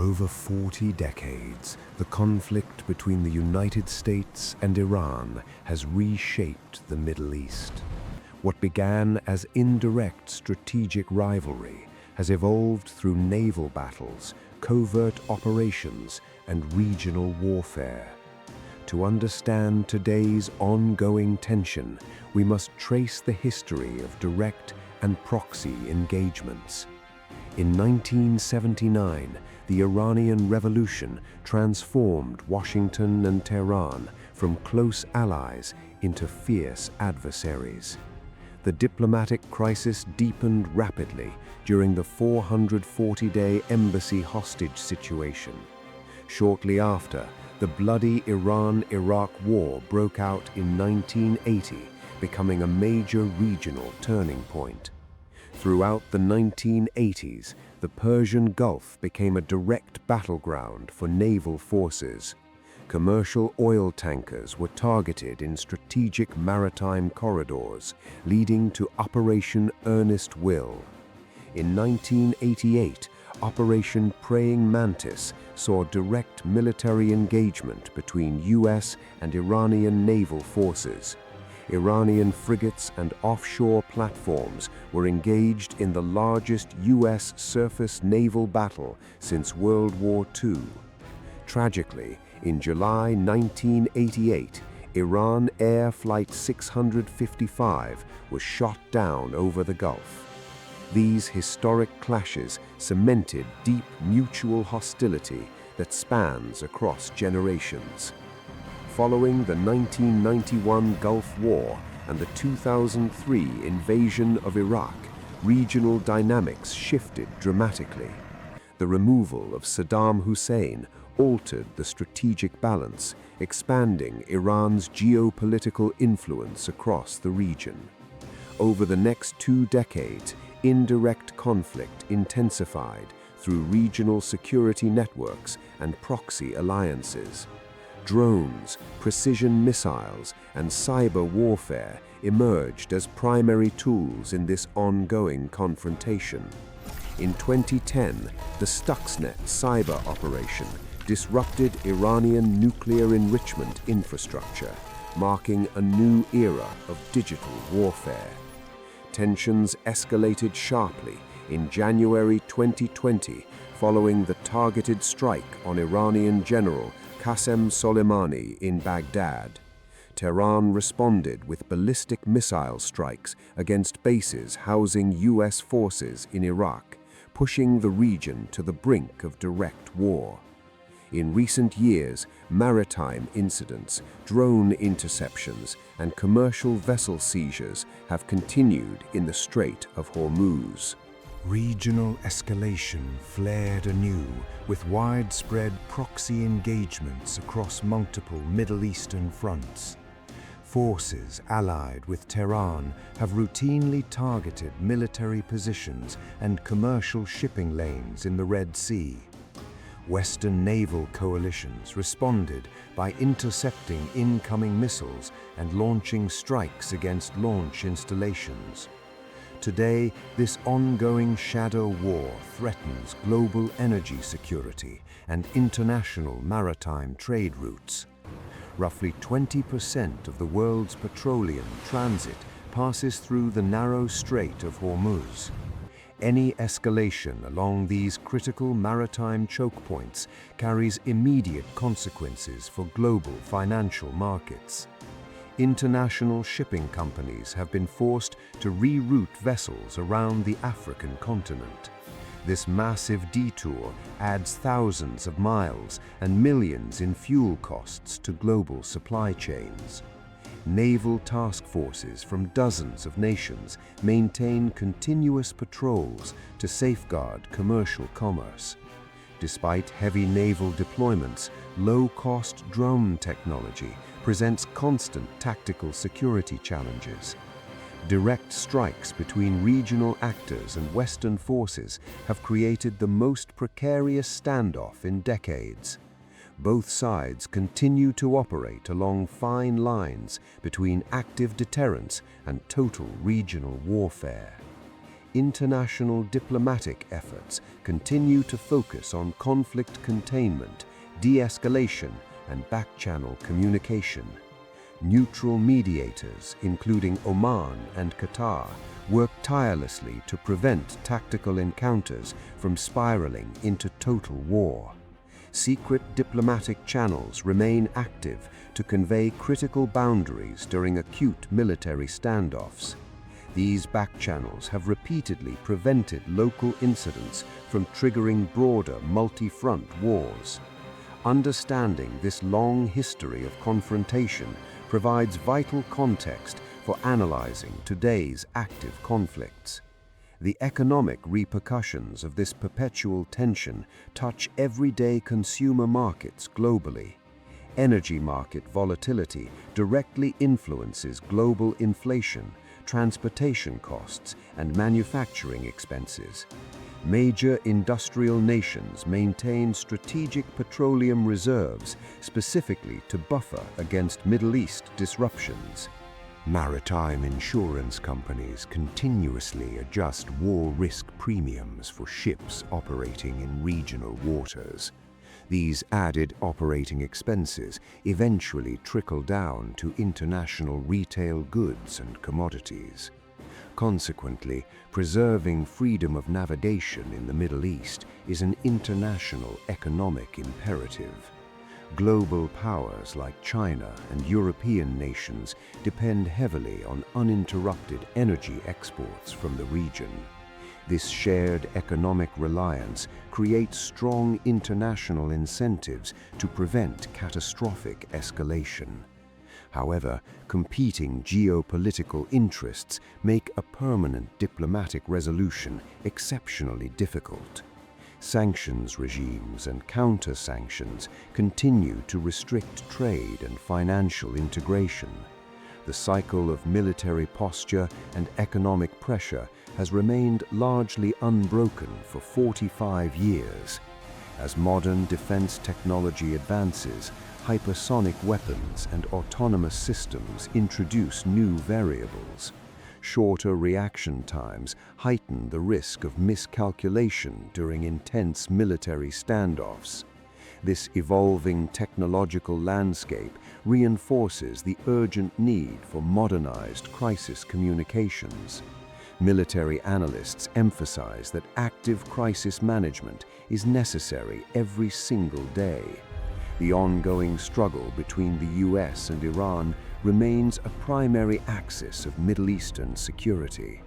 over 40 decades, the conflict between the United States and Iran has reshaped the Middle East. What began as indirect strategic rivalry has evolved through naval battles, covert operations, and regional warfare. To understand today's ongoing tension, we must trace the history of direct and proxy engagements. In 1979, the Iranian Revolution transformed Washington and Tehran from close allies into fierce adversaries. The diplomatic crisis deepened rapidly during the 440-day embassy hostage situation. Shortly after, the bloody Iran-Iraq War broke out in 1980, becoming a major regional turning point. Throughout the 1980s, the Persian Gulf became a direct battleground for naval forces. Commercial oil tankers were targeted in strategic maritime corridors, leading to Operation Earnest Will. In 1988, Operation Praying Mantis saw direct military engagement between U.S. and Iranian naval forces. Iranian frigates and offshore platforms were engaged in the largest U.S. surface naval battle since World War II. Tragically, in July 1988, Iran Air Flight 655 was shot down over the Gulf. These historic clashes cemented deep mutual hostility that spans across generations. Following the 1991 Gulf War and the 2003 invasion of Iraq, regional dynamics shifted dramatically. The removal of Saddam Hussein altered the strategic balance, expanding Iran's geopolitical influence across the region. Over the next 2 decades, indirect conflict intensified through regional security networks and proxy alliances. Drones, precision missiles, and cyber warfare emerged as primary tools in this ongoing confrontation. In 2010, the Stuxnet cyber operation disrupted Iranian nuclear enrichment infrastructure, marking a new era of digital warfare. Tensions escalated sharply in January 2020 following the targeted strike on Iranian General Qasem Soleimani in Baghdad. Tehran responded with ballistic missile strikes against bases housing U.S. forces in Iraq, pushing the region to the brink of direct war. In recent years, maritime incidents, drone interceptions, and commercial vessel seizures have continued in the Strait of Hormuz. Regional escalation flared anew with widespread proxy engagements across multiple Middle Eastern fronts. Forces allied with Tehran have routinely targeted military positions and commercial shipping lanes in the Red Sea. Western naval coalitions responded by intercepting incoming missiles and launching strikes against launch installations. Today, this ongoing shadow war threatens global energy security and international maritime trade routes. Roughly 20% of the world's petroleum transit passes through the narrow Strait of Hormuz. Any escalation along these critical maritime choke points carries immediate consequences for global financial markets. International shipping companies have been forced to reroute vessels around the African continent. This massive detour adds thousands of miles and millions in fuel costs to global supply chains. Naval task forces from dozens of nations maintain continuous patrols to safeguard commercial commerce. Despite heavy naval deployments, low-cost drone technology presents constant tactical security challenges. Direct strikes between regional actors and Western forces have created the most precarious standoff in decades. Both sides continue to operate along fine lines between active deterrence and total regional warfare. international diplomatic efforts continue to focus on conflict containment, de-escalation, and back-channel communication. Neutral mediators, including Oman and Qatar, work tirelessly to prevent tactical encounters from spiraling into total war. Secret diplomatic channels remain active to convey critical boundaries during acute military standoffs. These back channels have repeatedly prevented local incidents from triggering broader multi-front wars. Understanding this long history of confrontation provides vital context for analyzing today's active conflicts. The economic repercussions of this perpetual tension touch everyday consumer markets globally. Energy market volatility directly influences global inflation, transportation costs, and manufacturing expenses. Major industrial nations maintain strategic petroleum reserves specifically to buffer against Middle East disruptions. Maritime insurance companies continuously adjust war risk premiums for ships operating in regional waters. These added operating expenses eventually trickle down to international retail goods and commodities. Consequently, preserving freedom of navigation in the Middle East is an international economic imperative. Global powers like China and European nations depend heavily on uninterrupted energy exports from the region. This shared economic reliance creates strong international incentives to prevent catastrophic escalation. However, competing geopolitical interests make a permanent diplomatic resolution exceptionally difficult. Sanctions regimes and counter-sanctions continue to restrict trade and financial integration. The cycle of military posture and economic pressure has remained largely unbroken for 45 years. As modern defense technology advances, hypersonic weapons and autonomous systems introduce new variables. Shorter reaction times heighten the risk of miscalculation during intense military standoffs. This evolving technological landscape reinforces the urgent need for modernized crisis communications. Military analysts emphasize that active crisis management is necessary every single day. The ongoing struggle between the US and Iran remains a primary axis of Middle Eastern security.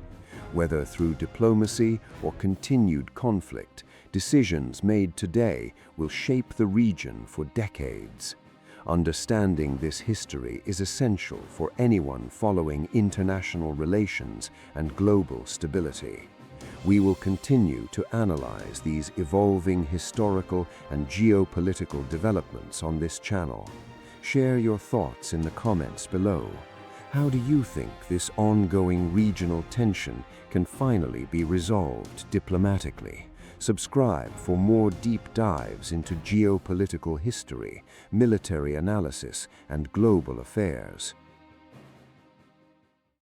Whether through diplomacy or continued conflict, decisions made today will shape the region for decades. Understanding this history is essential for anyone following international relations and global stability. We will continue to analyze these evolving historical and geopolitical developments on this channel. Share your thoughts in the comments below. How do you think this ongoing regional tension can finally be resolved diplomatically? Subscribe for more deep dives into geopolitical history, military analysis, and global affairs.